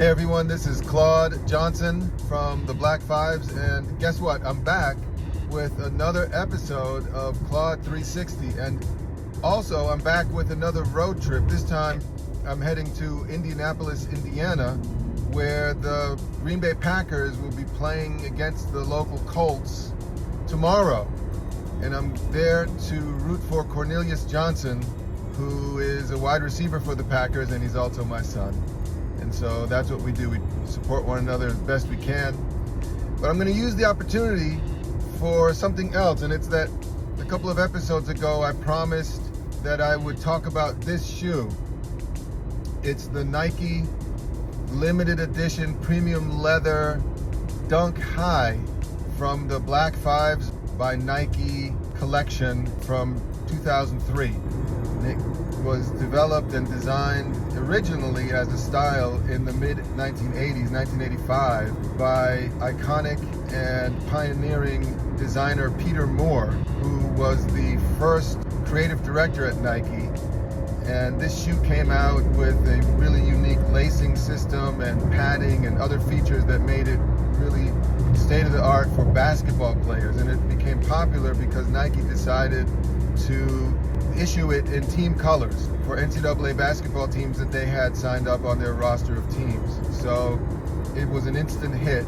Hey everyone, this is Claude Johnson from the Black Fives, and guess what? I'm back with another episode of Claude360, and also I'm back with another road trip. This time I'm heading to Indianapolis, Indiana, where the Green Bay Packers will be playing against the local Colts tomorrow. And I'm there to root for Cornelius Johnson, who is a wide receiver for the Packers, and he's also my son. And so that's what we do. We support one another as best we can. But I'm going to use the opportunity for something else, and it's that a couple of episodes ago I promised that I would talk about this shoe. It's the Nike limited edition premium leather Dunk High from the Black Fives by Nike collection from 2003. It was developed and designed originally as a style in the mid-1980s, 1985, by iconic and pioneering designer Peter Moore, who was the first creative director at Nike. And this shoe came out with a really unique lacing system and padding and other features that made it really state-of-the-art for basketball players. And it became popular because Nike decided to issue it in team colors for NCAA basketball teams that they had signed up on their roster of teams. So it was an instant hit.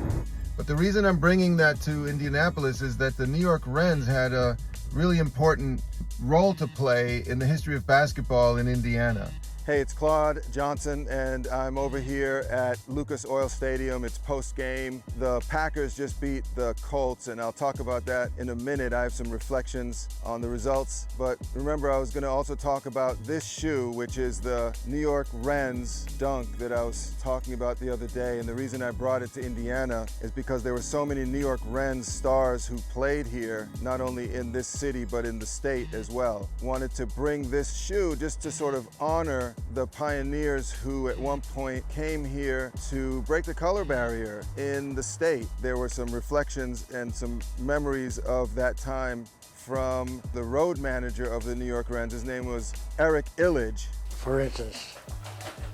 But the reason I'm bringing that to Indianapolis is that the New York Rens had a really important role to play in the history of basketball in Indiana. Hey, it's Claude Johnson, and I'm over here at Lucas Oil Stadium. It's post-game. The Packers just beat the Colts, and I'll talk about that in a minute. I have some reflections on the results, but remember, I was going to also talk about this shoe, which is the New York Rens Dunk that I was talking about the other day. And the reason I brought it to Indiana is because there were so many New York Rens stars who played here, not only in this city, but in the state as well. Wanted to bring this shoe just to sort of honor the pioneers who at one point came here to break the color barrier in the state. There were some reflections and some memories of that time from the road manager of the New York Rens. His name was Eric Illidge. For instance,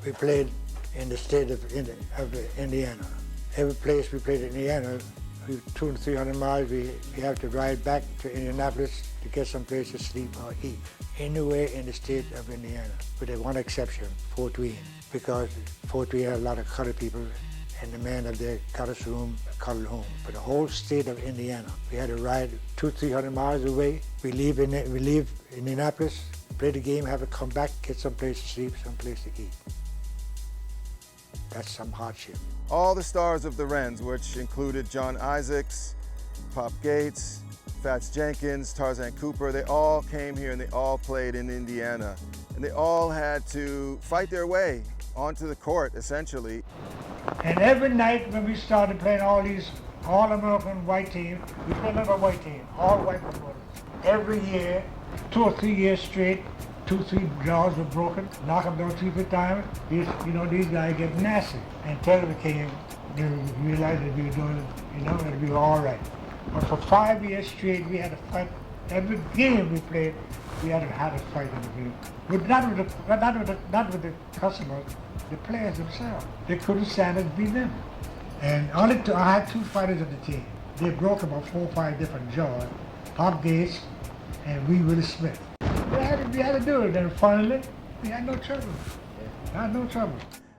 we played in the state of Indiana. Every place we played in Indiana, 200 and 300 miles, we have to ride back to Indianapolis to get some place to sleep or eat. Anywhere in the state of Indiana, with one exception, Fort Wayne, because Fort Wayne had a lot of colored people, and the man up there got us room, colored home. For the whole state of Indiana, we had to ride 200-300 miles away. We leave Indianapolis, play the game, have to come back, get some place to sleep, some place to eat. That's some hardship. All the stars of the Rens, which included John Isaacs, Pop Gates, Fats Jenkins, Tarzan Cooper, they all came here and they all played in Indiana. And they all had to fight their way onto the court, essentially. And every night when we started playing all these all-American white teams, we played another white team, all white promoters. Every year, 2 or 3 years straight, 2-3 jaws were broken, knock them down 3-4 times. These guys get nasty. Until we came, we realized that we were doing it, that we were all right. But for 5 years straight, we had to fight. Every game we played, we had to fight in the game. But not with the customers, the players themselves. They couldn't stand us beat them. And I had 2 fighters on the team. They broke about 4 or 5 different jaws, Pop Gates and Willie Smith. We had to do it, and finally, we had no trouble. Had no trouble.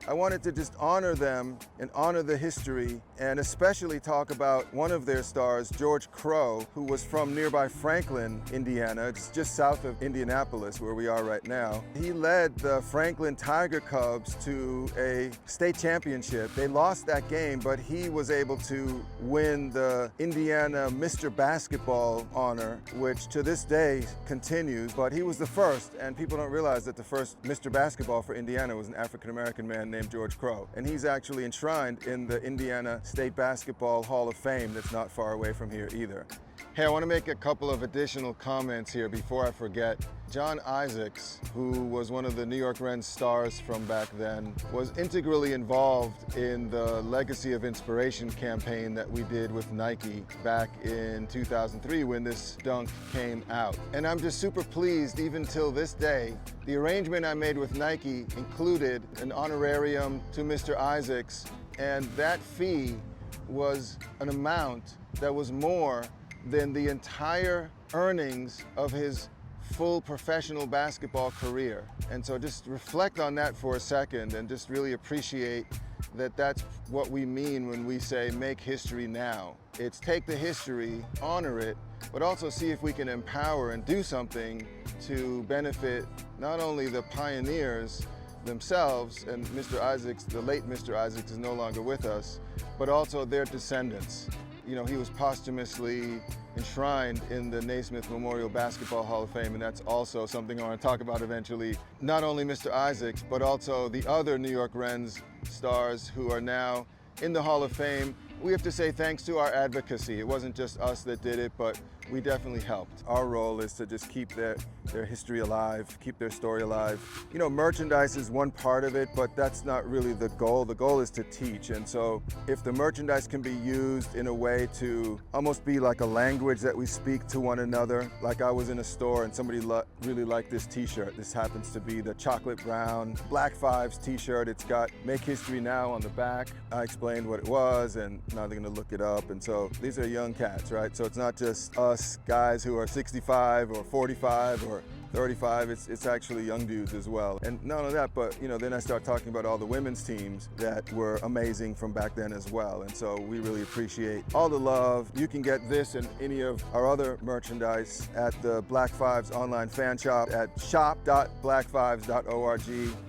I wanted to just honor them and honor the history, and especially talk about one of their stars, George Crow, who was from nearby Franklin, Indiana. It's just south of Indianapolis, where we are right now. He led the Franklin Tiger Cubs to a state championship. They lost that game, but he was able to win the Indiana Mr. Basketball honor, which to this day continues. But he was the first, and people don't realize that the first Mr. Basketball for Indiana was an African-American man named George Crow. And he's actually enshrined in the Indiana State Basketball Hall of Fame that's not far away from here either. Hey, I want to make a couple of additional comments here before I forget. John Isaacs, who was one of the New York Rens stars from back then, was integrally involved in the Legacy of Inspiration campaign that we did with Nike back in 2003 when this dunk came out. And I'm just super pleased, even till this day, the arrangement I made with Nike included an honorarium to Mr. Isaacs, and that fee was an amount that was more than the entire earnings of his full professional basketball career. And so just reflect on that for a second and just really appreciate that that's what we mean when we say make history now. It's take the history, honor it, but also see if we can empower and do something to benefit not only the pioneers themselves, and Mr. Isaacs, the late Mr. Isaacs is no longer with us, but also their descendants. You know, he was posthumously enshrined in the Naismith Memorial Basketball Hall of Fame, and that's also something I want to talk about eventually. Not only Mr. Isaacs, but also the other New York Rens stars who are now in the Hall of Fame. We have to say thanks to our advocacy. It wasn't just us that did it, but we definitely helped. Our role is to just keep their history alive, keep their story alive. You know, merchandise is one part of it, but that's not really the goal. The goal is to teach. And so if the merchandise can be used in a way to almost be like a language that we speak to one another, like I was in a store and somebody really liked this t-shirt. This happens to be the chocolate brown Black Fives t-shirt. It's got Make History Now on the back. I explained what it was, and now they're gonna look it up. And so these are young cats, right? So it's not just us guys who are 65 or 45 or 35, it's actually young dudes as well. And not only that, but you know, then I start talking about all the women's teams that were amazing from back then as well. And so we really appreciate all the love. You can get this and any of our other merchandise at the Black Fives online fan shop at shop.blackfives.org.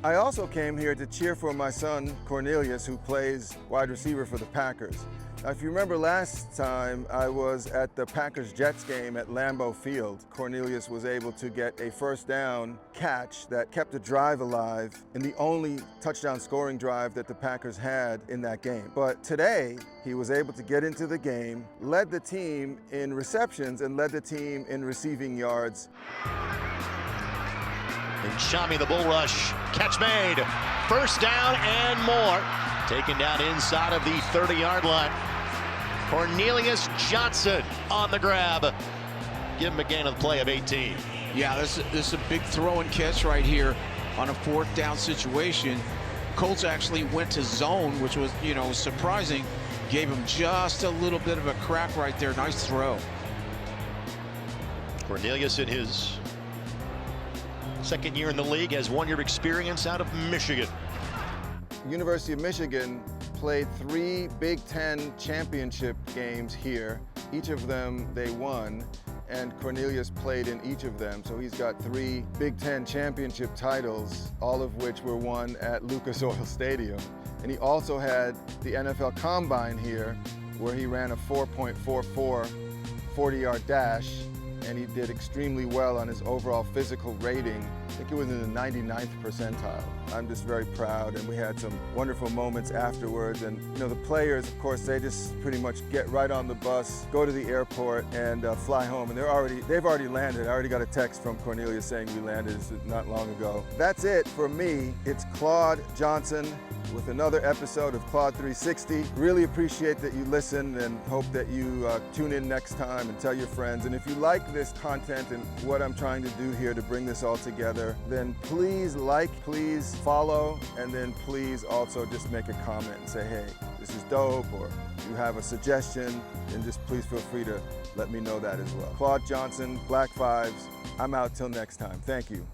I also came here to cheer for my son, Cornelius, who plays wide receiver for the Packers. Now, if you remember last time I was at the Packers-Jets game at Lambeau Field, Cornelius was able to get a first down catch that kept the drive alive in the only touchdown scoring drive that the Packers had in that game. But today, he was able to get into the game, led the team in receptions, and led the team in receiving yards. And Shami, the bull rush, catch made, first down and more. Taken down inside of the 30-yard line. Cornelius Johnson on the grab. Give him a gain of play of 18. Yeah, this is a big throw and catch right here on a fourth down situation. Colts actually went to zone, which was, you know, surprising. Gave him just a little bit of a crack right there. Nice throw. Cornelius in his second year in the league has 1 year experience out of Michigan. University of Michigan played 3 Big Ten championship games here. Each of them they won, and Cornelius played in each of them. So he's got 3 Big Ten championship titles, all of which were won at Lucas Oil Stadium. And he also had the NFL Combine here, where he ran a 4.44 40-yard dash, and he did extremely well on his overall physical rating. I think it was in the 99th percentile. I'm just very proud, and we had some wonderful moments afterwards. And you know, the players, of course, they just pretty much get right on the bus, go to the airport, and fly home. And they've already landed. I already got a text from Cornelius saying we landed not long ago. That's it for me. It's Claude Johnson with another episode of Claude360. Really appreciate that you listen and hope that you tune in next time and tell your friends. And if you like this content and what I'm trying to do here to bring this all together, then please like, please follow, and then please also just make a comment and say, hey, this is dope, or you have a suggestion, then just please feel free to let me know that as well. Claude Johnson, Black Fives. I'm out till next time. Thank you.